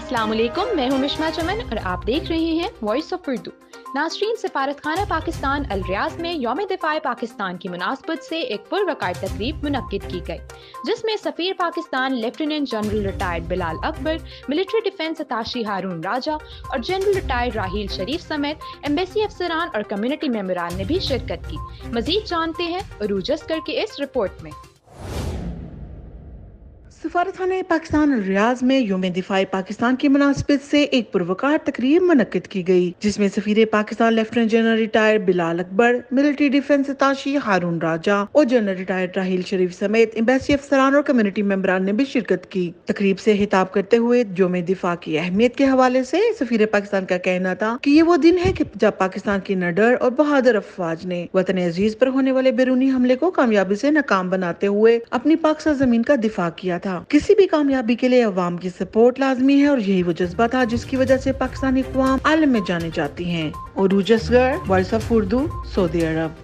अस्सलाम वालेकुम, मैं हूं मिश्मा चमन और आप देख रहे हैं वॉइस ऑफ उर्दू। नाज़रीन, सफारतखाना पाकिस्तान अल रियाज़ में यौम दिफ़ाए पाकिस्तान की मुनासबत से एक पुरवकार तकरीब मुनक्किद की गई, जिसमें सफ़ीर Pakistan lieutenant general retired Bilal Akbar, military defence attache Haroon Raja और जनरल रिटायर्ड राहील शरीफ समेत एम्बेसी अफसरान और कम्युनिटी मेंबरान ने भी शिरकत की। मज़ीद जानते हैं अरूज अस्कर के इस रिपोर्ट में। सफारतखाना पाकिस्तान रियाज में यौम दिफाए पाकिस्तान की मुनासबत से एक पुरवकार तकरीब मुनक्किद की गई, जिसमें सफीर Pakistan lieutenant general retired Bilal Akbar, military defence attache Haroon Raja और जनरल रिटायर्ड राहील शरीफ समेत एम्बेसी अफसरान और कम्युनिटी मेंबरान ने भी शिरकत की। तकरीब से खिताब करते हुए यौम दिफा की अहमियत के हवाले से सफीर पाकिस्तान का कहना था कि ये वो दिन है कि जब पाकिस्तान की निडर और बहादुर अफवाज ने वतन अजीज पर होने वाले बैरूनी हमले को कामयाबी से नाकाम बनाते हुए अपनी पाक जमीन का दिफा किया था। किसी भी कामयाबी के लिए अवाम की सपोर्ट लाजमी है और यही वो जज्बा था जिसकी वजह से पाकिस्तानी अक़वाम आलम में जाने जाती हैं। अरूज अस्कर, वॉइस ऑफ उर्दू, सऊदी अरब।